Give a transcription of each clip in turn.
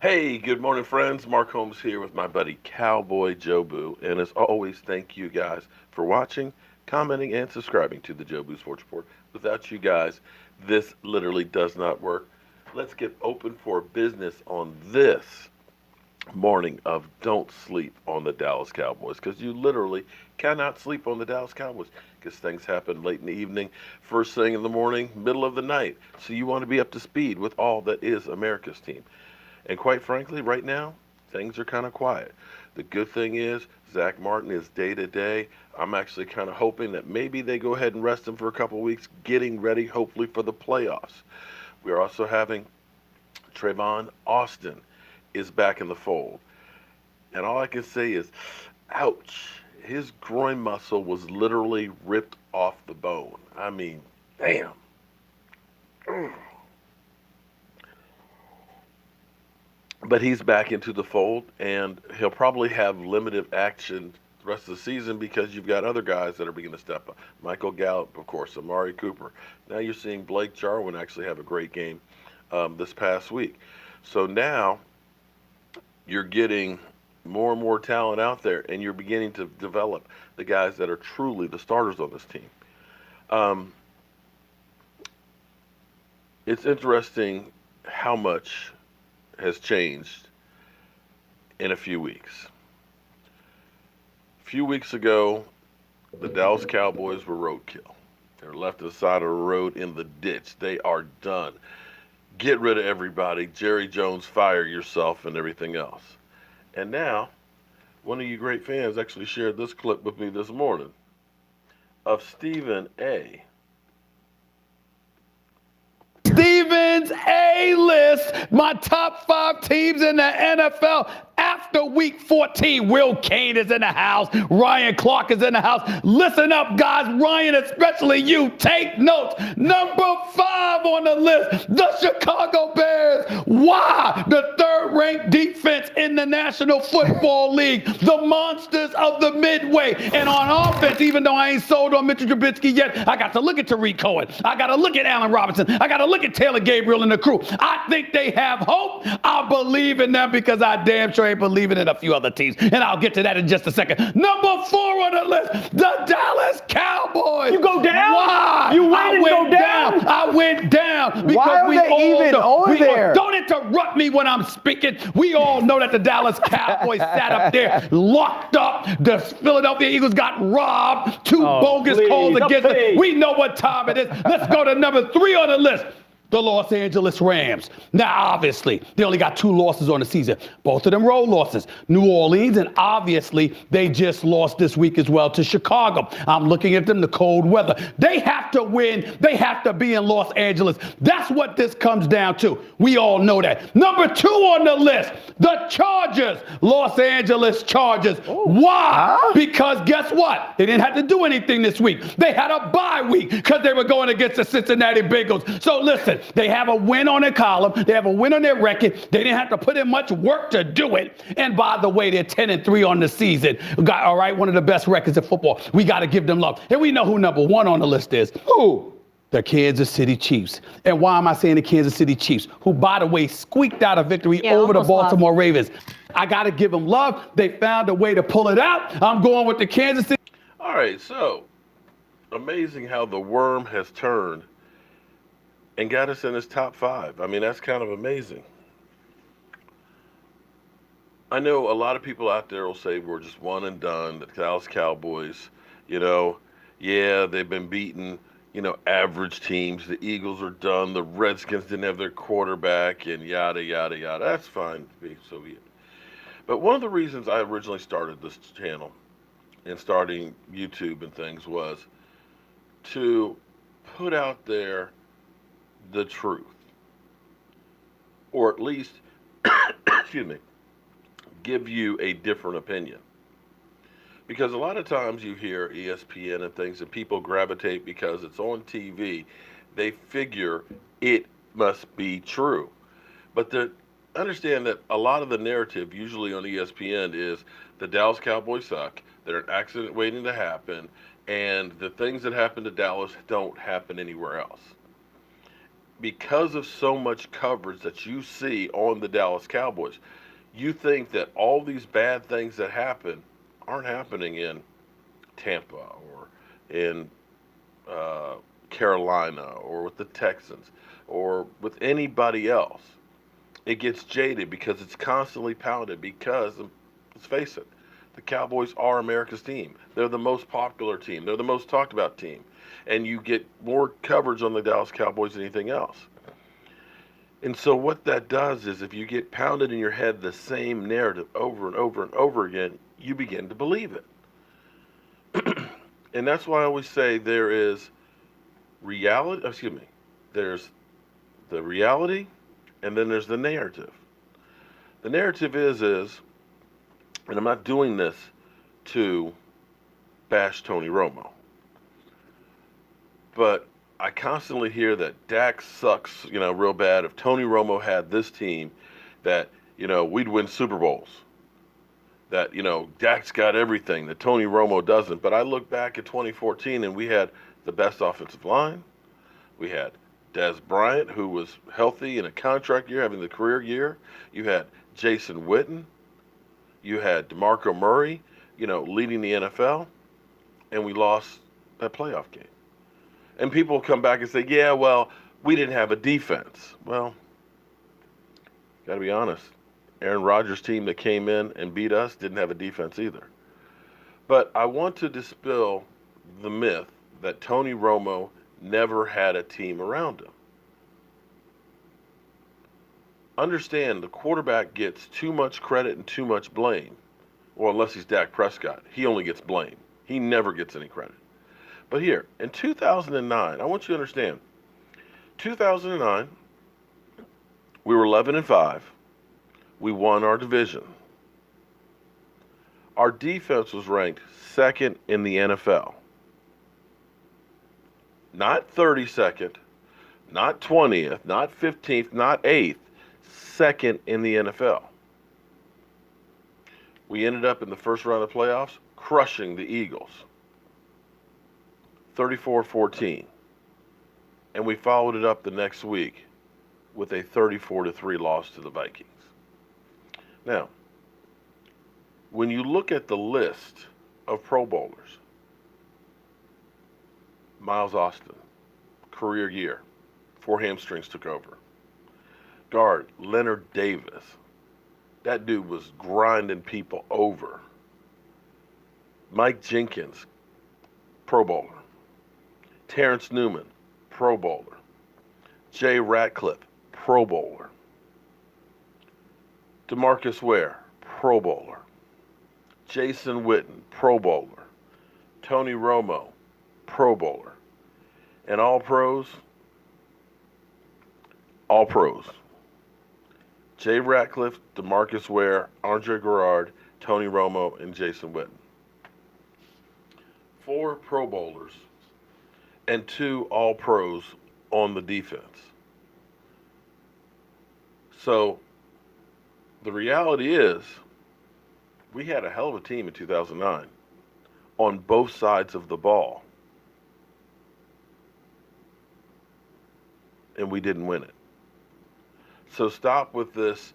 Hey, good morning, friends. Mark Holmes here with my buddy Cowboy Joe Boo. And as always, thank you guys for watching, commenting, and subscribing to the Joe Boo Sports Report. Without you guys, this literally does not work. Let's get open for business on this morning of don't sleep on the Dallas Cowboys because you literally cannot sleep on the Dallas Cowboys because things happen late in the evening, first thing in the morning, middle of the night. So you want to be up to speed with all that is America's team. And quite frankly, right now, things are kind of quiet. The good thing is, Zach Martin is day to day. I'm actually kind of hoping that maybe they go ahead and rest him for a couple of weeks, getting ready, hopefully, for the playoffs. We are also having Trayvon Austin is back in the fold. And all I can say is, ouch. His groin muscle was literally ripped off the bone. I mean, damn. But he's back into the fold, and he'll probably have limited action the rest of the season because you've got other guys that are beginning to step up. Michael Gallup, of course, Amari Cooper. Now you're seeing Blake Jarwin actually have a great game this past week. So now you're getting more and more talent out there, and you're beginning to develop the guys that are truly the starters on this team. It's interesting how much has changed in a few weeks. A few weeks ago, the Dallas Cowboys were roadkill. They're left to the side of the road in the ditch. They are done. Get rid of everybody. Jerry Jones, fire yourself, and everything else. And now, one of you great fans actually shared this clip with me this morning of Stephen A. Stevens A-list, my top 5 teams in the NFL after week 14. Will Kane is in the house. Ryan Clark is in the house. Listen up, guys. Ryan, especially you, take notes. Number 5 on the list, the Chicago Bears. Why? The third-ranked defense in the National Football League. The monsters of the Midway. And on offense, even though I ain't sold on Mitchell Trubisky yet, I got to look at Tariq Cohen. I got to look at Allen Robinson. I got to look at Taylor Gabriel and the crew. I think they have hope. I believe in them because I damn sure ain't believing in a few other teams. And I'll get to that in just a second. Number 4 on the list, the Dallas Cowboys. You go down? Why? You went I and went go down? I went down because Why are we they all even know, over there? Don't interrupt me when I'm speaking. We all know that the Dallas Cowboys sat up there, locked up. The Philadelphia Eagles got robbed. 2 bogus calls against them. We know what time it is. Let's go to number 3 on the list. The Los Angeles Rams. Now, obviously, they only got 2 losses on the season. Both of them road losses. New Orleans, and obviously, they just lost this week as well to Chicago. I'm looking at them, the cold weather. They have to win. They have to be in Los Angeles. That's what this comes down to. We all know that. Number 2 on the list, the Chargers. Los Angeles Chargers. Why? Because guess what? They didn't have to do anything this week. They had a bye week because they were going against the Cincinnati Bengals. So listen, they have a win on their column. They have a win on their record. They didn't have to put in much work to do it. And by the way, they're 10-3 on the season. Got, all right, one of the best records in football. We got to give them love. And we know who number 1 on the list is. Who? The Kansas City Chiefs. And why am I saying the Kansas City Chiefs? Who, by the way, squeaked out a victory over the Baltimore Ravens. I got to give them love. They found a way to pull it out. I'm going with the Kansas City. All right, so amazing how the worm has turned and got us in his top 5. I mean, that's kind of amazing. I know a lot of people out there will say we're just one and done. The Dallas Cowboys, yeah, they've been beaten, average teams. The Eagles are done. The Redskins didn't have their quarterback and yada, yada, yada. That's fine. So be it. But one of the reasons I originally started this channel and starting YouTube and things was to put out there the truth, or at least, excuse me, give you a different opinion. Because a lot of times you hear ESPN and things and people gravitate because it's on TV. They figure it must be true. But understand that a lot of the narrative usually on ESPN is the Dallas Cowboys suck, they're an accident waiting to happen, and the things that happen to Dallas don't happen anywhere else. because of so much coverage that you see on the Dallas Cowboys, you think that all these bad things that happen aren't happening in Tampa or in Carolina or with the Texans or with anybody else. It gets jaded because it's constantly pounded because, let's face it, the Cowboys are America's team. They're the most popular team. They're the most talked about team. And you get more coverage on the Dallas Cowboys than anything else. And so what that does is if you get pounded in your head the same narrative over and over and over again, you begin to believe it. And that's why I always say there is reality, excuse me, there's the reality and then there's the narrative. The narrative is, and I'm not doing this to bash Tony Romo, but I constantly hear that Dak sucks, real bad. If Tony Romo had this team, that, we'd win Super Bowls. That, Dak's got everything that Tony Romo doesn't. But I look back at 2014 and we had the best offensive line. We had Des Bryant, who was healthy in a contract year, having the career year. You had Jason Witten. You had DeMarco Murray, leading the NFL. And we lost that playoff game. And people come back and say, yeah, well, we didn't have a defense. Well, got to be honest. Aaron Rodgers' team that came in and beat us didn't have a defense either. But I want to dispel the myth that Tony Romo never had a team around him. Understand, the quarterback gets too much credit and too much blame. Well, unless he's Dak Prescott. He only gets blame. He never gets any credit. But here, in 2009, I want you to understand, 2009, we were 11-5. We won our division. Our defense was ranked second in the NFL. Not 32nd, not 20th, not 15th, not 8th, second in the NFL. We ended up in the first round of playoffs crushing the Eagles. 34-14. And we followed it up the next week with a 34-3 loss to the Vikings. Now, when you look at the list of Pro Bowlers, Miles Austin, career year, 4 hamstrings took over. Guard, Leonard Davis. That dude was grinding people over. Mike Jenkins, Pro Bowler. Terrence Newman, Pro Bowler. Jay Ratcliffe, Pro Bowler. DeMarcus Ware, Pro Bowler. Jason Witten, Pro Bowler. Tony Romo, Pro Bowler. And all pros? All pros. Jay Ratcliffe, DeMarcus Ware, Andre Garrard, Tony Romo, and Jason Witten. 4 Pro Bowlers and 2 All-Pros on the defense. So the reality is we had a hell of a team in 2009 on both sides of the ball. And we didn't win it. So stop with this,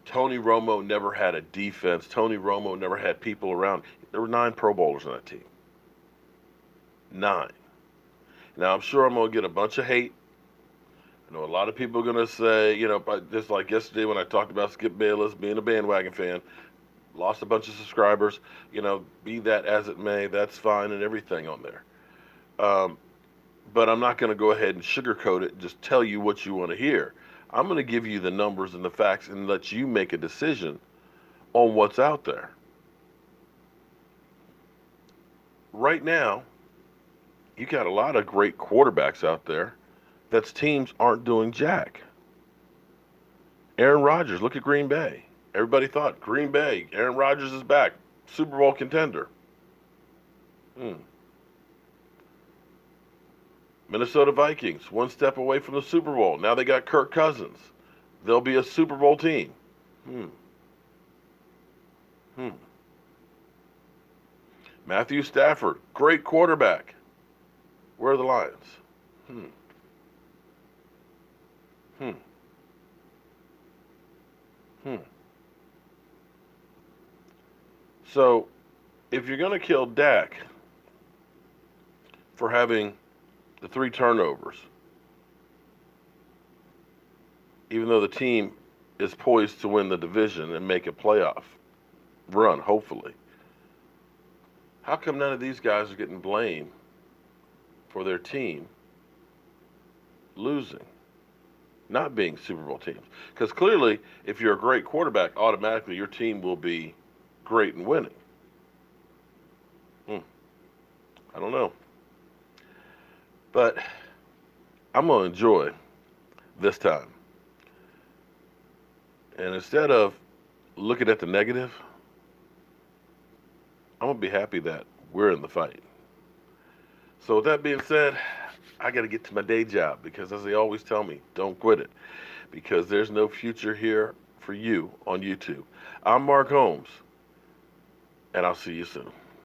Tony Romo never had a defense. Tony Romo never had people around. There were 9 Pro Bowlers on that team. 9. Now, I'm sure I'm going to get a bunch of hate. I know a lot of people are going to say, just like yesterday when I talked about Skip Bayless being a bandwagon fan, lost a bunch of subscribers, be that as it may, that's fine and everything on there. But I'm not going to go ahead and sugarcoat it and just tell you what you want to hear. I'm going to give you the numbers and the facts and let you make a decision on what's out there. Right now, you got a lot of great quarterbacks out there that's teams aren't doing jack. Aaron Rodgers, look at Green Bay. Everybody thought Green Bay, Aaron Rodgers is back, Super Bowl contender. Minnesota Vikings, 1 step away from the Super Bowl. Now they got Kirk Cousins. They'll be a Super Bowl team. Matthew Stafford, great quarterback. Where are the Lions? Hmm. Hmm. So, if you're going to kill Dak for having the 3 turnovers, even though the team is poised to win the division and make a playoff run, hopefully, how come none of these guys are getting blamed for their team losing, not being Super Bowl teams? Because clearly, if you're a great quarterback, automatically your team will be great and winning. Hmm. I don't know. But I'm going to enjoy this time. And instead of looking at the negative, I'm going to be happy that we're in the fight. So with that being said, I got to get to my day job because, as they always tell me, don't quit it because there's no future here for you on YouTube. I'm Mark Holmes, and I'll see you soon.